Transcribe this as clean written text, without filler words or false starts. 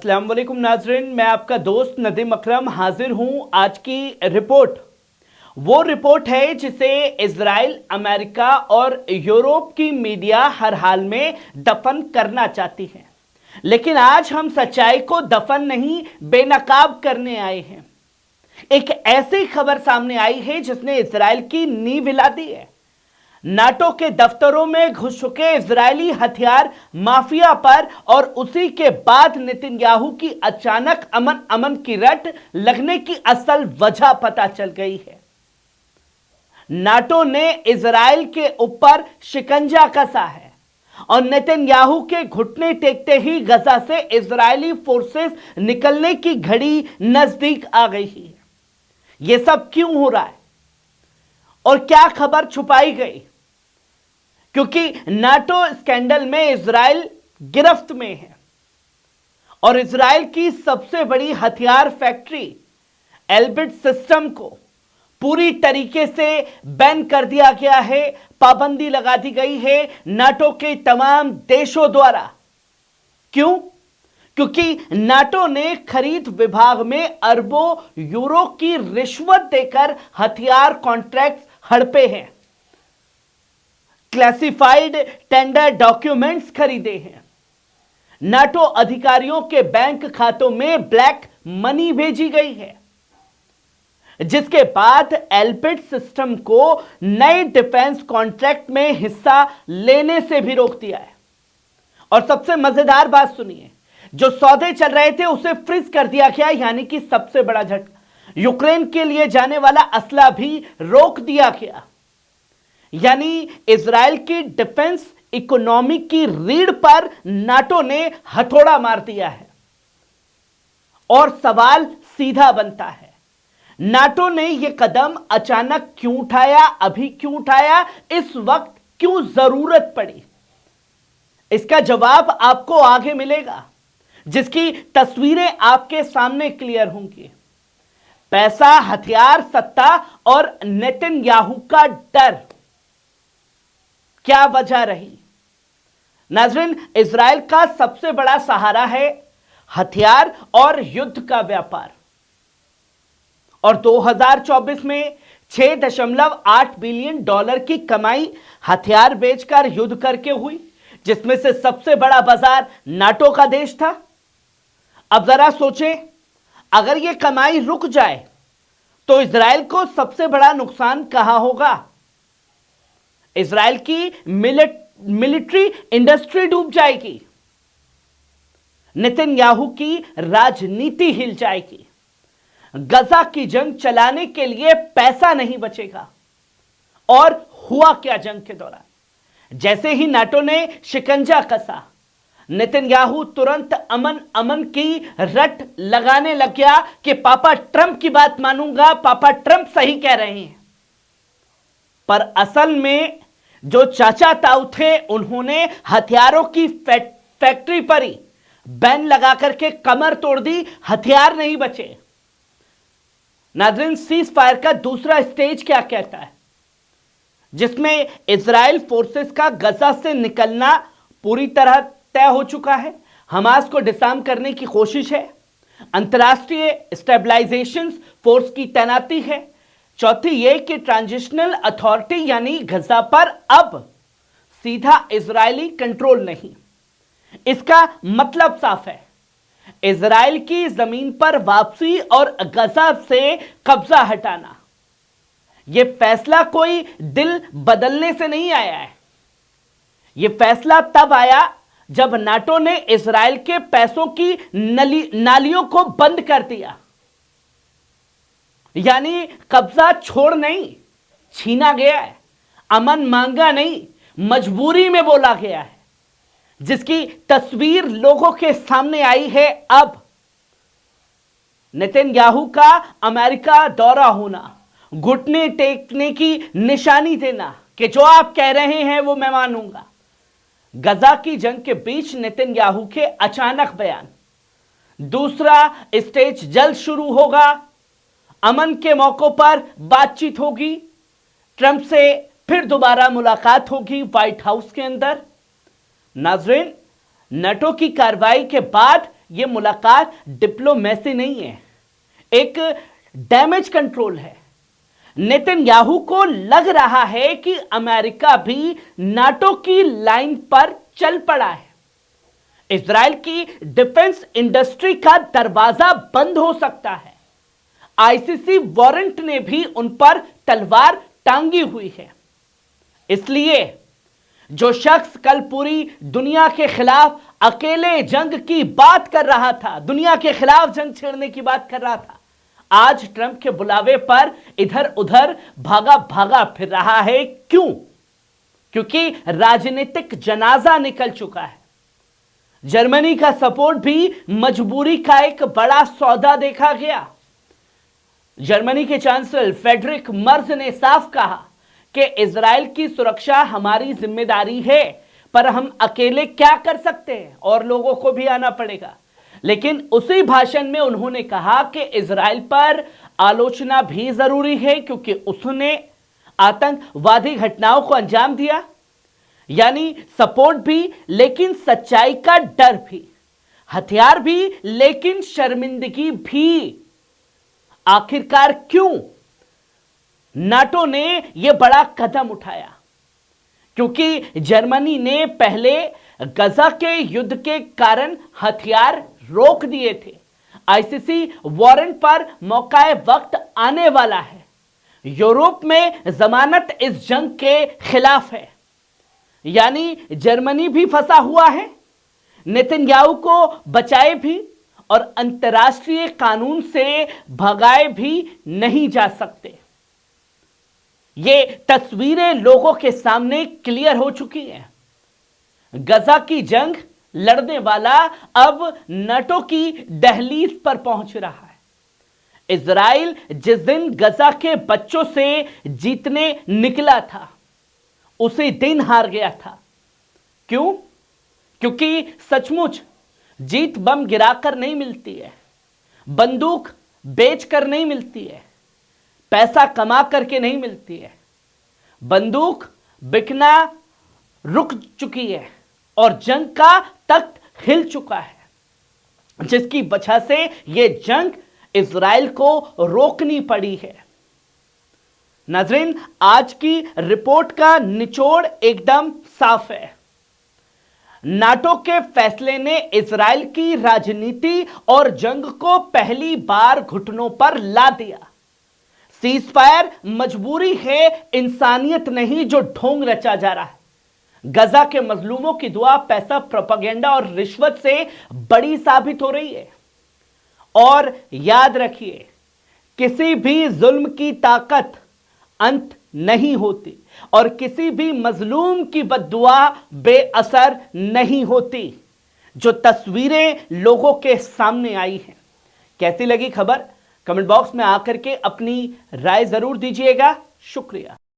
अस्सलाम वालेकुम नाजरीन, मैं आपका दोस्त नदीम अकरम हाजिर हूं। आज की रिपोर्ट वो रिपोर्ट है जिसे इजराइल, अमेरिका और यूरोप की मीडिया हर हाल में दफन करना चाहती है, लेकिन आज हम सच्चाई को दफन नहीं बेनकाब करने आए हैं। एक ऐसी खबर सामने आई है जिसने इजराइल की नींव हिला दी है। नाटो के दफ्तरों में घुस चुके इजरायली हथियार माफिया पर और उसी के बाद नेतन्याहू की अचानक अमन की रट लगने की असल वजह पता चल गई है। नाटो ने इजराइल के ऊपर शिकंजा कसा है और नेतन्याहू के घुटने टेकते ही गजा से इजरायली फोर्सेस निकलने की घड़ी नजदीक आ गई है। यह सब क्यों हो रहा है और क्या खबर छुपाई गई? क्योंकि नाटो स्कैंडल में इजराइल गिरफ्त में है और इजराइल की सबसे बड़ी हथियार फैक्ट्री एल्बिट सिस्टम को पूरी तरीके से बैन कर दिया गया है, पाबंदी लगा दी गई है नाटो के तमाम देशों द्वारा। क्यों? क्योंकि नाटो ने खरीद विभाग में अरबों यूरो की रिश्वत देकर हथियार कॉन्ट्रैक्ट्स हड़पे हैं, क्लासिफाइड टेंडर डॉक्यूमेंट्स खरीदे हैं, नाटो अधिकारियों के बैंक खातों में ब्लैक मनी भेजी गई है, जिसके बाद एल्बिट सिस्टम को नए डिफेंस कॉन्ट्रैक्ट में हिस्सा लेने से भी रोक दिया है। और सबसे मजेदार बात सुनिए, जो सौदे चल रहे थे उसे फ्रीज कर दिया गया, यानी कि सबसे बड़ा झटका, यूक्रेन के लिए जाने वाला असला भी रोक दिया गया। यानी इजराइल की डिफेंस इकोनॉमी की रीढ़ पर नाटो ने हथौड़ा मार दिया है। और सवाल सीधा बनता है, नाटो ने यह कदम अचानक क्यों उठाया, अभी क्यों उठाया, इस वक्त क्यों जरूरत पड़ी? इसका जवाब आपको आगे मिलेगा, जिसकी तस्वीरें आपके सामने क्लियर होंगी। पैसा, हथियार, सत्ता और नेतन्याहू का डर, क्या वजह रही? नाज़रीन, इजराइल का सबसे बड़ा सहारा है हथियार और युद्ध का व्यापार। और 2024 में 6.8 बिलियन डॉलर की कमाई हथियार बेचकर युद्ध करके हुई, जिसमें से सबसे बड़ा बाजार नाटो का देश था। अब जरा सोचें, अगर यह कमाई रुक जाए तो इजराइल को सबसे बड़ा नुकसान कहां होगा? इजराइल की मिलिट्री इंडस्ट्री डूब जाएगी, नेतन्याहू की राजनीति हिल जाएगी, गजा की जंग चलाने के लिए पैसा नहीं बचेगा। और हुआ क्या जंग के दौरान? जैसे ही नाटो ने शिकंजा कसा, नेतन्याहू तुरंत अमन की रट लगाने लग गया कि पापा ट्रंप की बात मानूंगा, पापा ट्रंप सही कह रहे हैं। पर असल में जो चाचा ताऊ थे, उन्होंने हथियारों की फैक्ट्री पर ही बैन लगा करके कमर तोड़ दी, हथियार नहीं बचे। नाज़रीन, सीज फायर का दूसरा स्टेज क्या कहता है, जिसमें इजराइल फोर्सेस का गजा से निकलना पूरी तरह तय हो चुका है, हमास को डिसआर्म करने की कोशिश है, अंतरराष्ट्रीय स्टेबलाइजेशन फोर्स की तैनाती है। चौथी यह कि ट्रांजिशनल अथॉरिटी यानी गजा पर अब सीधा इजरायली कंट्रोल नहीं। इसका मतलब साफ है, इजराइल की जमीन पर वापसी और गजा से कब्जा हटाना। यह फैसला कोई दिल बदलने से नहीं आया है। यह फैसला तब आया जब नाटो ने इजराइल के पैसों की नालियों को बंद कर दिया। यानी कब्जा छोड़ नहीं, छीना गया है, अमन मांगा नहीं, मजबूरी में बोला गया है, जिसकी तस्वीर लोगों के सामने आई है। अब नेतन्याहू का अमेरिका दौरा होना, घुटने टेकने की निशानी देना कि जो आप कह रहे हैं वो मैं मानूंगा। गजा की जंग के बीच नेतन्याहू के अचानक बयान। दूसरा स्टेज जल्द शुरू होगा, अमन के मौकों पर बातचीत होगी, ट्रंप से फिर दोबारा मुलाकात होगी व्हाइट हाउस के अंदर। नाज़रीन, नाटो की कार्रवाई के बाद यह मुलाकात डिप्लोमेसी नहीं है, एक डैमेज कंट्रोल है। नेतन्याहू को लग रहा है कि अमेरिका भी नाटो की लाइन पर चल पड़ा है। इजराइल की डिफेंस इंडस्ट्री का दरवाजा बंद हो सकता है। आईसीसी वारंट ने भी उन पर तलवार टांगी हुई है। इसलिए जो शख्स कल पूरी दुनिया के खिलाफ अकेले जंग की बात कर रहा था, दुनिया के खिलाफ जंग छेड़ने की बात कर रहा था, आज ट्रंप के बुलावे पर इधर उधर भागा भागा फिर रहा है। क्यों? क्योंकि राजनीतिक जनाजा निकल चुका है। जर्मनी का सपोर्ट भी मजबूरी का एक बड़ा सौदा देखा गया। जर्मनी के चांसलर फ्रेडरिक मर्ज ने साफ कहा कि इजराइल की सुरक्षा हमारी जिम्मेदारी है, पर हम अकेले क्या कर सकते हैं, और लोगों को भी आना पड़ेगा। लेकिन उसी भाषण में उन्होंने कहा कि इजराइल पर आलोचना भी जरूरी है क्योंकि उसने आतंकवादी घटनाओं को अंजाम दिया। यानी सपोर्ट भी लेकिन सच्चाई का डर भी, हथियार भी लेकिन शर्मिंदगी भी। आखिरकार क्यों नाटो ने यह बड़ा कदम उठाया? क्योंकि जर्मनी ने पहले गजा के युद्ध के कारण हथियार रोक दिए थे। आईसीसी वारंट पर मौकाए वक्त आने वाला है। यूरोप में जमानत इस जंग के खिलाफ है, यानी जर्मनी भी फंसा हुआ है। नेतन्याहू को बचाए भी और अंतर्राष्ट्रीय कानून से भगाए भी नहीं जा सकते। ये तस्वीरें लोगों के सामने क्लियर हो चुकी हैं। गजा की जंग लड़ने वाला अब नाटो की दहलीज पर पहुंच रहा है। इजराइल जिस दिन गजा के बच्चों से जीतने निकला था, उसी दिन हार गया था। क्यों? क्योंकि सचमुच जीत बम गिराकर नहीं मिलती है, बंदूक बेचकर नहीं मिलती है, पैसा कमा करके नहीं मिलती है। बंदूक बिकना रुक चुकी है और जंग का तख्त हिल चुका है, जिसकी वजह से यह जंग इजराइल को रोकनी पड़ी है। नाज़रीन, आज की रिपोर्ट का निचोड़ एकदम साफ है। नाटो के फैसले ने इजराइल की राजनीति और जंग को पहली बार घुटनों पर ला दिया। सीज फायर मजबूरी है, इंसानियत नहीं जो ढोंग रचा जा रहा है। गजा के मजलूमों की दुआ पैसा, प्रोपेगेंडा और रिश्वत से बड़ी साबित हो रही है। और याद रखिए, किसी भी जुल्म की ताकत अंत नहीं होती और किसी भी मजलूम की बद्दुआ बेअसर नहीं होती। जो तस्वीरें लोगों के सामने आई हैं, कैसी लगी खबर? कमेंट बॉक्स में आकर के अपनी राय जरूर दीजिएगा। शुक्रिया।